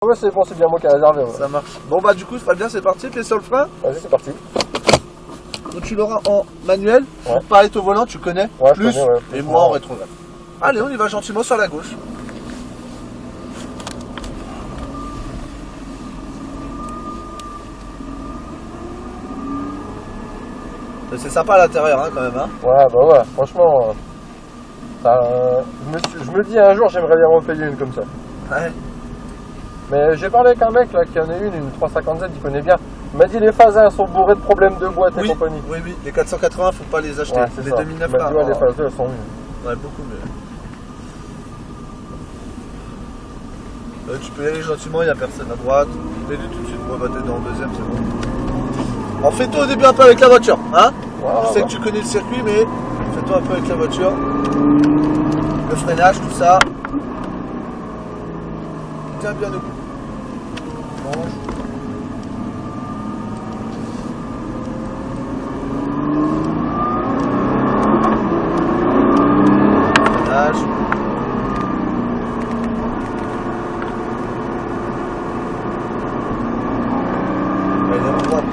Ouais, c'est bon, c'est bien moi qui ai réservé. Ouais. Ça marche. Bon bah du coup Fabien, c'est parti, pied sur le frein. Vas-y, c'est parti. Donc tu l'auras en manuel, Ouais. pour pas être au volant, tu connais, Ouais, plus, je connais, ouais. et moi en rétrograde. Allez, on y va gentiment sur la gauche. C'est sympa à l'intérieur hein, quand même. Hein. Ouais, bah ouais, franchement. Je me dis un jour, j'aimerais bien m'en payer une comme ça. Ouais. Mais j'ai parlé avec un mec là qui en a une 350Z, il connaît bien. Il m'a dit les phasins sont bourrés de problèmes de boîte et compagnie. Oui, oui, les 480, faut pas les acheter. Ouais, les ça. 2009 Il m'a là. dit, ouais, les phasins elles sont mieux. Ouais, beaucoup mieux. Tu peux y aller gentiment, il n'y a personne à droite. T'es tout de suite, moi, bah, t'es dans le deuxième, c'est bon. En fais-toi au début un peu avec la voiture, hein. Ouais, Je sais que tu connais le circuit, mais fais-toi un peu avec la voiture. Le freinage, tout ça. Tiens bien au bout. Freinage. Allez, en droite.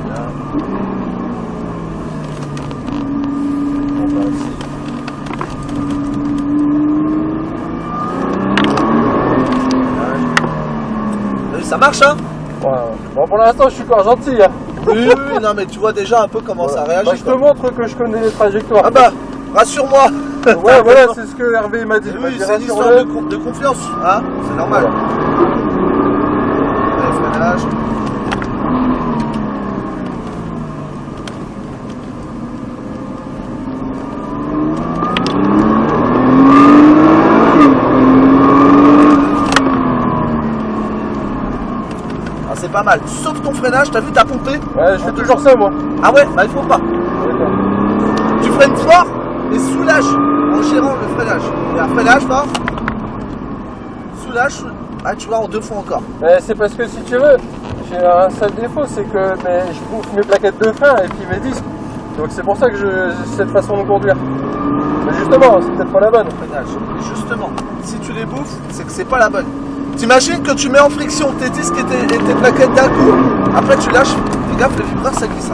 Bien. On va ici. Ça marche hein. Ouais, ouais. Bon, pour l'instant, je suis encore gentil. Hein. Oui, non mais tu vois déjà un peu comment ça réagit. Bah, je te montre que je connais les trajectoires. Ah bah, rassure-moi. Ouais, voilà, c'est ce que Hervé m'a dit. Il m'a Oui, dit, c'est une histoire rassure-le. de confiance, hein. C'est normal. Allez, freinage. Ah, c'est pas mal. Sauf ton freinage, t'as vu, t'as pompé. Ouais, je fais toujours ça, moi. Ah ouais, bah il faut pas. Tu freines fort et soulage en gérant le freinage. Et un freinage fort. Soulage. Ah, tu vois, en deux fois encore. C'est parce que si tu veux, j'ai un seul défaut, c'est que je bouffe mes plaquettes de frein et puis mes disques. Donc c'est pour ça que j'ai cette façon de conduire. Mais justement, c'est peut-être pas la bonne. Freinage. Et justement, si tu les bouffes, c'est que c'est pas la bonne. T'imagines que tu mets en friction tes disques et tes plaquettes d'un coup, après tu lâches, fais gaffe, le vibreur ça glisse.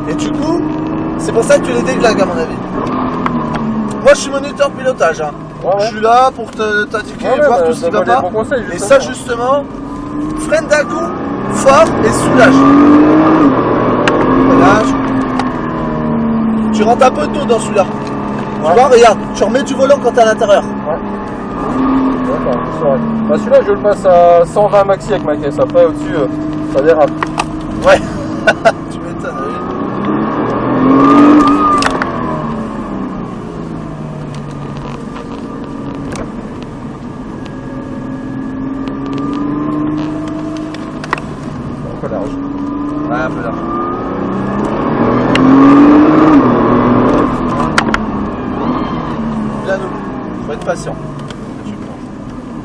Et du coup, c'est pour ça que tu les déglingues à mon avis. Moi je suis moniteur de pilotage, hein. Ouais, ouais. Je suis là pour t'indiquer, Ouais, voir bah, tout ce qui va donne-moi pas. des bons conseils, Et justement. ça justement, freine d'un coup, fort et soulage. Freinage. Tu rentres un peu tôt dans celui-là. Tu vois, regarde, tu remets du volant quand t'es à l'intérieur. Ouais. D'accord, je saurais. Bah celui-là, je le passe à 120 maxi avec ma caisse. Après, au-dessus, ça dérape. Ouais. Tu m'étonnes, oui. Un peu large. Ouais, un peu large. Bien nous. Faut être patient.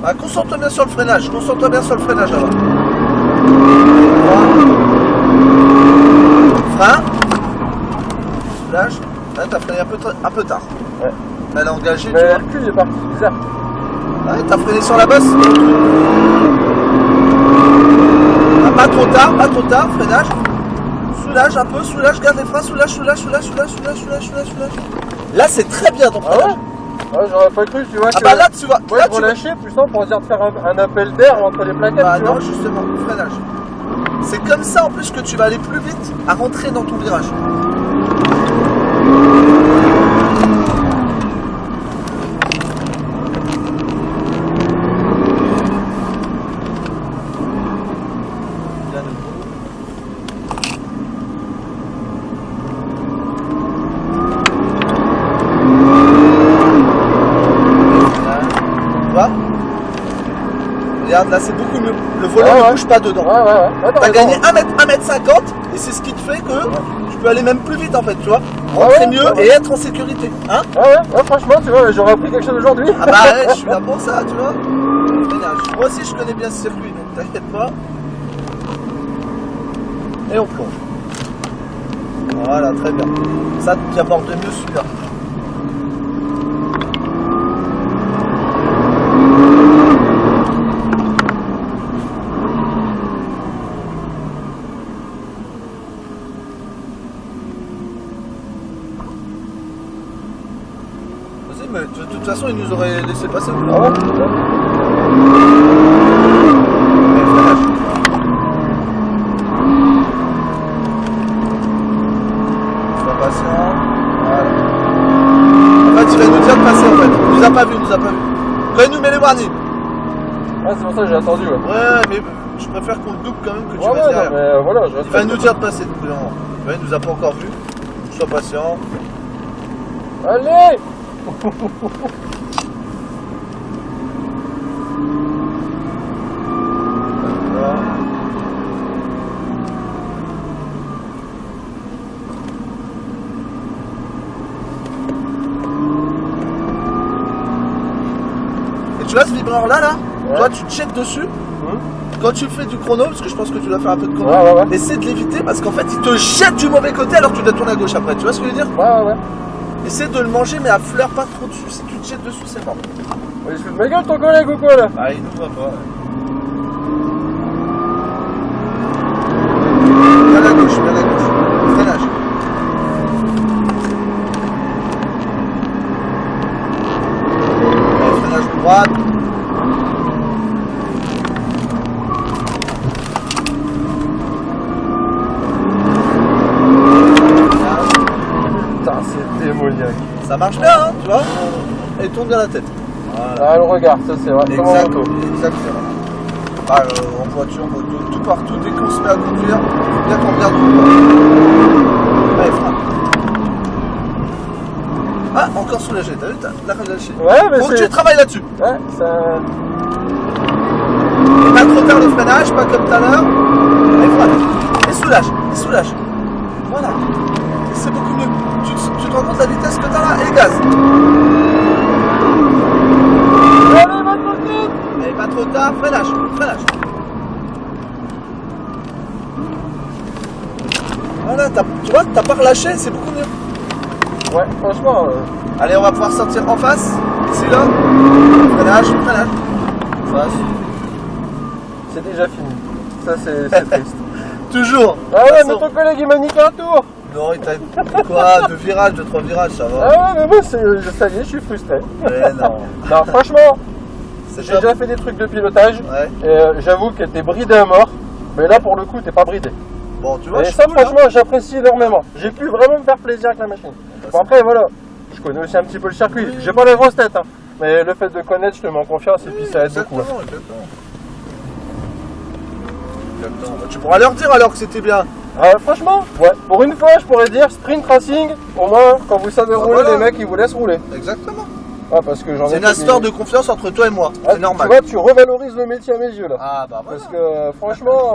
Ah, concentre-toi bien sur le freinage. Concentre-toi bien sur le freinage alors. Frein. Soulage. Là, t'as freiné un peu tard. Ouais. Elle a engagé. Mais Tu vois. le cul, il est parti bizarre. Ouais, t'as freiné sur la bosse. Ah, pas trop tard, freinage. Soulage un peu, soulage, garde les freins, soulage. Là, c'est très bien ton Ah freinage. ouais. Ouais, j'aurais pas cru, tu vois. Ah que... bah là, tu vois. Ouais, Là, pour tu vois. lâcher, puissant, pour dire de faire un appel d'air entre les plaquettes. Bah tu non, vois. justement, freinage. C'est comme ça en plus que tu vas aller plus vite à rentrer dans ton virage. Bien debout. Tu vois? Regarde, là c'est beaucoup mieux. Le volant Ouais, ne ouais. bouge pas dedans. Ouais, T'as gagné 1m50 et c'est ce qui te fait que tu peux aller même plus vite en fait, tu vois. Ouais, Rentrer ouais, mieux ouais, ouais. et être en sécurité. Hein? Ouais, franchement, tu vois, j'aurais appris quelque chose aujourd'hui. Ah bah ouais, je suis là pour ça, tu vois. Freinage. Moi aussi je connais bien ce circuit, donc t'inquiète pas. Et on plonge. Voilà, très bien. Ça, tu abordes mieux celui-là. laissé passer. Ah ouais? Mais freinage. Sois patient. Voilà. En fait, il va nous dire de passer en fait. Il nous a pas vu, Quand il nous met les warnings. Ah, c'est pour ça que j'ai attendu, ouais. Ouais, mais je préfère qu'on le double quand même que tu Ouais, restes ouais, non, derrière. mais voilà, je Il va nous dire de passer. Ouais, il nous a pas encore vu. Sois patient. Allez! Voilà. Et tu vois ce vibreur là Ouais. Toi tu checkes dessus. Quand tu fais du chrono, parce que je pense que tu dois faire un peu de chrono, Ouais. essaie de l'éviter parce qu'en fait il te jette du mauvais côté alors que tu dois tourner à gauche après. Tu vois ce que je veux dire? Ouais. Essaie de le manger mais à fleur pas trop dessus. Si tu te jettes dessus, c'est mort. Il se fout de ma gueule ton collègue ou quoi là? Ah, il nous voit pas. Bien à gauche. Freinage. Ouais, freinage de droite. Putain, c'est démoniaque. Ça marche bien, hein, tu vois? Et tourne bien la tête. Voilà. Ah, le regard, ça c'est vrai. Exactement. Ah, en voiture, moto, tout partout, dès qu'on se met à conduire, faut bien qu'on regarde où on va. Allez, frappe. Ah, encore soulagé, t'as vu, t'as relâché. Ouais, mais Faut que c'est. tu travailles là-dessus. Ouais, ça. Et pas trop tard le freinage, pas comme tout à l'heure. Allez, frappe. Et soulage. Voilà. Et c'est beaucoup mieux. Tu te rends compte de la vitesse que t'as là? Et gaz. Allez, va trop vite! Et pas trop tard, freinage. Voilà, tu vois, t'as pas relâché, c'est beaucoup mieux. Ouais, franchement. Allez, on va pouvoir sortir en face. Ici, là. Freinage. Face. C'est déjà fini. Ça, c'est triste. Toujours. Ah ouais, De mais toute façon. ton collègue il m'a niqué un tour! Non, il t'a quoi? 2 virages, 3 virages, ça va. Ah ouais, mais moi, ça y est, je suis frustré. Mais non. Non, franchement, C'est j'ai déjà fait des trucs de pilotage. Ouais. Et j'avoue que t'es bridé à mort. Mais là, pour le coup, t'es pas bridé. Bon, tu vois, Et je ça, suis cool, hein. franchement, j'apprécie énormément. J'ai pu vraiment me faire plaisir avec la machine. Bon, après, voilà, je connais aussi un petit peu le circuit. J'ai pas la grosse tête, hein. Mais le fait de connaître, je te mets en confiance et puis ça aide beaucoup. Exactement. Bah, tu pourras leur dire alors que c'était bien. Franchement, ouais, pour une fois, je pourrais dire sprint racing. Au moins, quand vous savez rouler, voilà. les mecs, ils vous laissent rouler. Exactement. Ah, parce que j'en ai C'est une fait histoire des- de confiance entre toi et moi. Ah, C'est normal. Tu vois, tu revalorises le métier à mes yeux là. Ah, bah voilà. Parce que franchement,